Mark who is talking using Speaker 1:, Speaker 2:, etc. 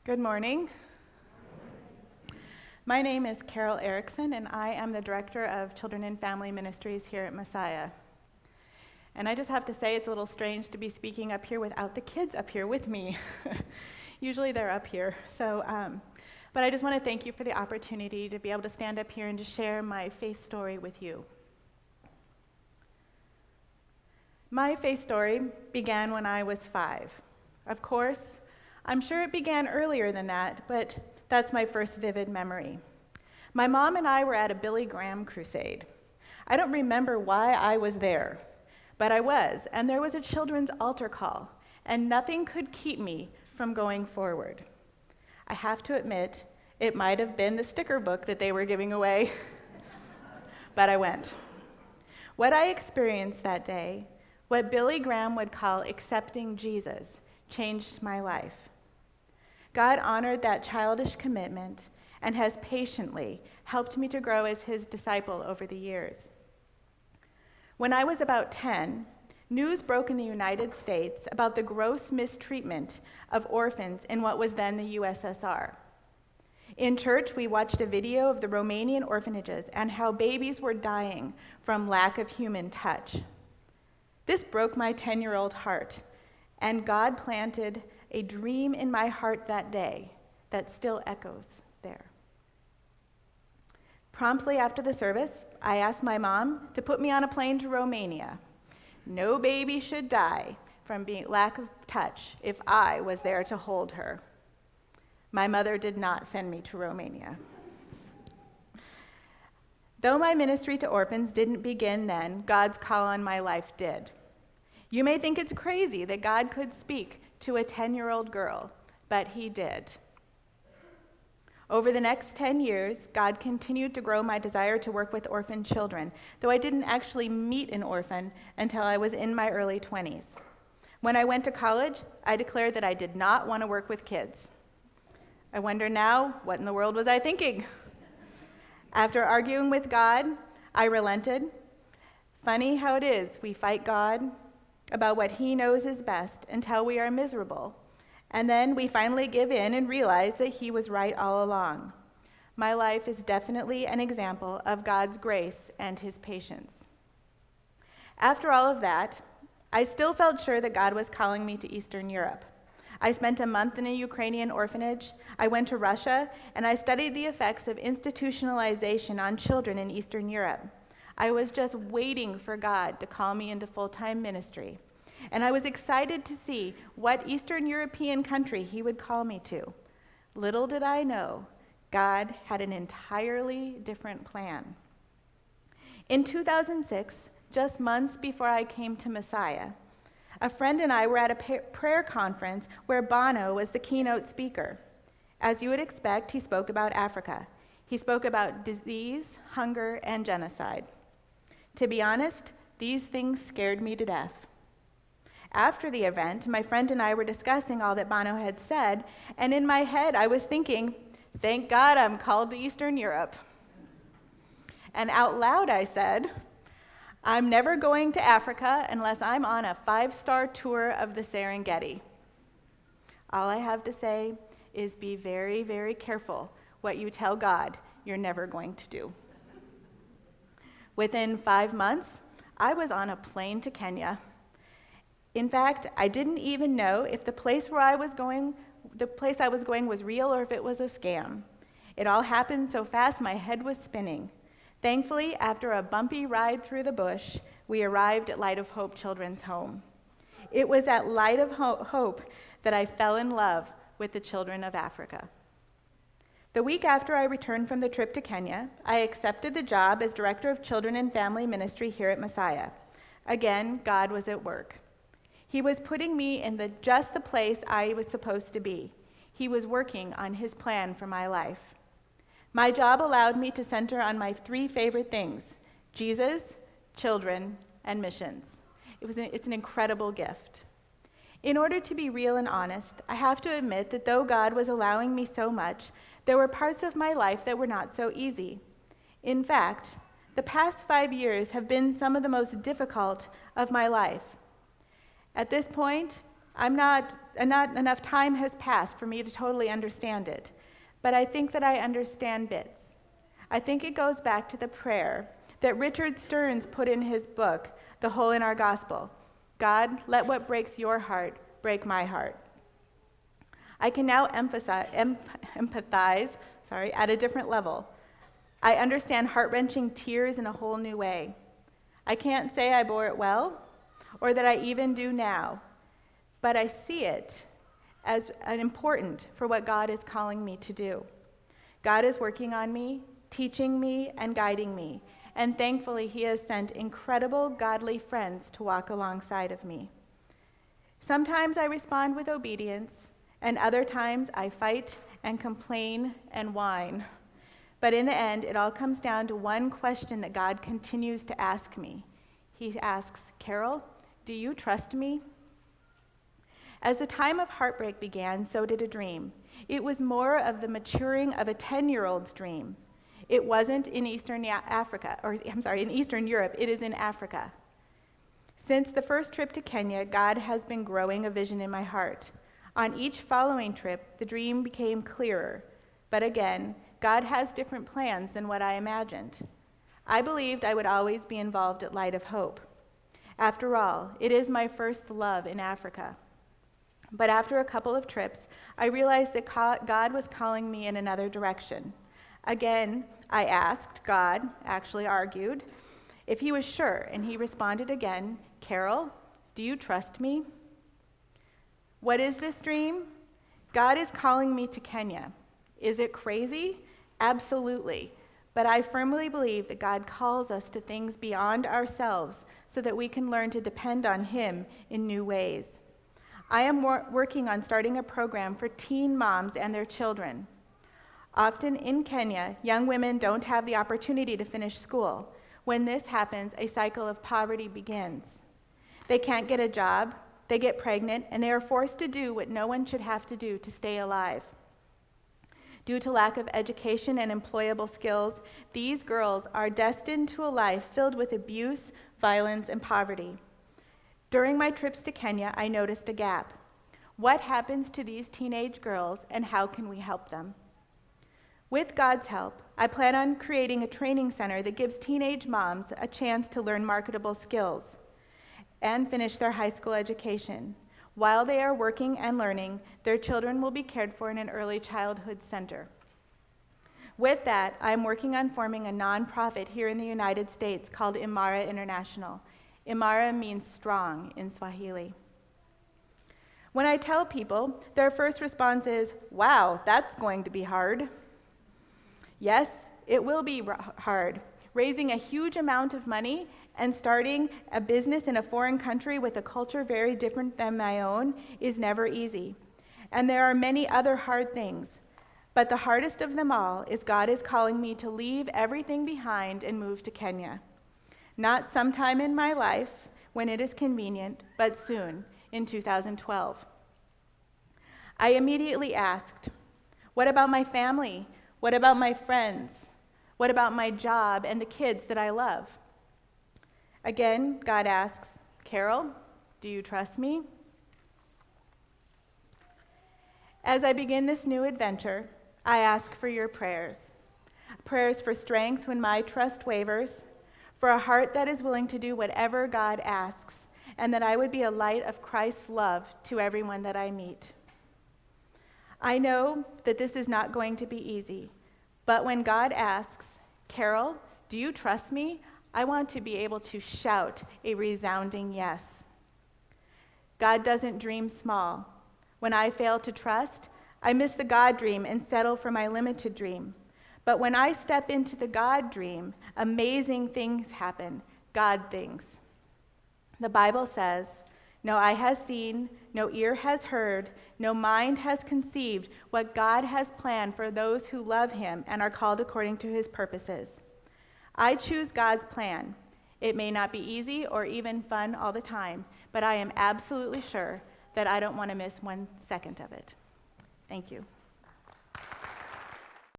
Speaker 1: Good morning. My name is Carol Erickson, and I am the Director of Children and Family Ministries here at Messiah. And I just have to say, it's a little strange to be speaking up here without the kids up here with me. Usually they're up here. But I just want to thank you for the opportunity to be able to stand up here and to share my faith story with you. My faith story began when I was 5. Of course, I'm sure it began earlier than that, but that's my first vivid memory. My mom and I were at a Billy Graham crusade. I don't remember why I was there, but I was, and there was a children's altar call, and nothing could keep me from going forward. I have to admit, it might have been the sticker book that they were giving away, but I went. What I experienced that day, what Billy Graham would call accepting Jesus, changed my life. God honored that childish commitment and has patiently helped me to grow as his disciple over the years. When I was about 10, news broke in the United States about the gross mistreatment of orphans in what was then the USSR. In church, we watched a video of the Romanian orphanages and how babies were dying from lack of human touch. This broke my 10-year-old heart, and God planted a dream in my heart that day that still echoes there. Promptly after the service, I asked my mom to put me on a plane to Romania. No baby should die from lack of touch if I was there to hold her. My mother did not send me to Romania. Though my ministry to orphans didn't begin then, God's call on my life did. You may think it's crazy that God could speak to a 10-year-old girl, but he did. Over the next 10 years, God continued to grow my desire to work with orphan children, though I didn't actually meet an orphan until I was in my early 20s. When I went to college, I declared that I did not want to work with kids. I wonder now, what in the world was I thinking? After arguing with God, I relented. Funny how it is, we fight God about what he knows is best until we are miserable. And then we finally give in and realize that he was right all along. My life is definitely an example of God's grace and his patience. After all of that, I still felt sure that God was calling me to Eastern Europe. I spent a month in a Ukrainian orphanage. I went to Russia, and I studied the effects of institutionalization on children in Eastern Europe. I was just waiting for God to call me into full-time ministry. And I was excited to see what Eastern European country he would call me to. Little did I know, God had an entirely different plan. In 2006, just months before I came to Messiah, a friend and I were at a prayer conference where Bono was the keynote speaker. As you would expect, he spoke about Africa. He spoke about disease, hunger, and genocide. To be honest, these things scared me to death. After the event, my friend and I were discussing all that Bono had said, and in my head I was thinking, thank God I'm called to Eastern Europe. And out loud I said, I'm never going to Africa unless I'm on a 5-star tour of the Serengeti. All I have to say is be very, very careful what you tell God you're never going to do. Within 5 months, I was on a plane to Kenya. In fact, I didn't even know if the place I was going was real or if it was a scam. It all happened so fast my head was spinning. Thankfully, after a bumpy ride through the bush, we arrived at Light of Hope Children's Home. It was at Light of Hope that I fell in love with the children of Africa. The week after I returned from the trip to Kenya, I accepted the job as Director of Children and Family Ministry here at Messiah. Again, God was at work. He was putting me in just the place I was supposed to be. He was working on his plan for my life. My job allowed me to center on my 3 favorite things: Jesus, children, and missions. It's an incredible gift. In order to be real and honest, I have to admit that though God was allowing me so much, there were parts of my life that were not so easy. In fact, the past 5 years have been some of the most difficult of my life. At this point, Not enough time has passed for me to totally understand it, but I think that I understand bits. I think it goes back to the prayer that Richard Stearns put in his book, The Hole in Our Gospel. God, let what breaks your heart break my heart. I can now empathize at a different level. I understand heart-wrenching tears in a whole new way. I can't say I bore it well, or that I even do now, but I see it as important for what God is calling me to do. God is working on me, teaching me, and guiding me, and thankfully He has sent incredible godly friends to walk alongside of me. Sometimes I respond with obedience, and other times I fight and complain and whine. But in the end, it all comes down to one question that God continues to ask me. He asks, Carol, do you trust me? As the time of heartbreak began, so did a dream. It was more of the maturing of a 10-year-old's dream. It wasn't in Eastern Europe, it is in Africa. Since the first trip to Kenya, God has been growing a vision in my heart. On each following trip, the dream became clearer. But again, God has different plans than what I imagined. I believed I would always be involved at Light of Hope. After all, it is my first love in Africa. But after a couple of trips, I realized that God was calling me in another direction. Again, I asked, God actually argued, if He was sure, and He responded again, Carol, do you trust me? What is this dream? God is calling me to Kenya. Is it crazy? Absolutely. But I firmly believe that God calls us to things beyond ourselves so that we can learn to depend on Him in new ways. I am working on starting a program for teen moms and their children. Often in Kenya, young women don't have the opportunity to finish school. When this happens, a cycle of poverty begins. They can't get a job, they get pregnant, and they are forced to do what no one should have to do to stay alive. Due to lack of education and employable skills, these girls are destined to a life filled with abuse, violence, and poverty. During my trips to Kenya, I noticed a gap. What happens to these teenage girls, and how can we help them? With God's help, I plan on creating a training center that gives teenage moms a chance to learn marketable skills and finish their high school education. While they are working and learning, their children will be cared for in an early childhood center. With that, I'm working on forming a nonprofit here in the United States called Imara International. Imara means strong in Swahili. When I tell people, their first response is, wow, that's going to be hard. Yes, it will be hard. Raising a huge amount of money and starting a business in a foreign country with a culture very different than my own is never easy. And there are many other hard things. But the hardest of them all is God is calling me to leave everything behind and move to Kenya. Not sometime in my life when it is convenient, but soon, in 2012. I immediately asked, what about my family? What about my friends? What about my job and the kids that I love? Again, God asks, Carol, do you trust me? As I begin this new adventure, I ask for your prayers. Prayers for strength when my trust wavers, for a heart that is willing to do whatever God asks, and that I would be a light of Christ's love to everyone that I meet. I know that this is not going to be easy, but when God asks, Carol, do you trust me? I want to be able to shout a resounding yes. God doesn't dream small. When I fail to trust, I miss the God dream and settle for my limited dream. But when I step into the God dream, amazing things happen, God things. The Bible says, no eye has seen, no ear has heard, no mind has conceived what God has planned for those who love Him and are called according to His purposes. I choose God's plan. It may not be easy or even fun all the time, but I am absolutely sure that I don't want to miss 1 second of it. Thank you.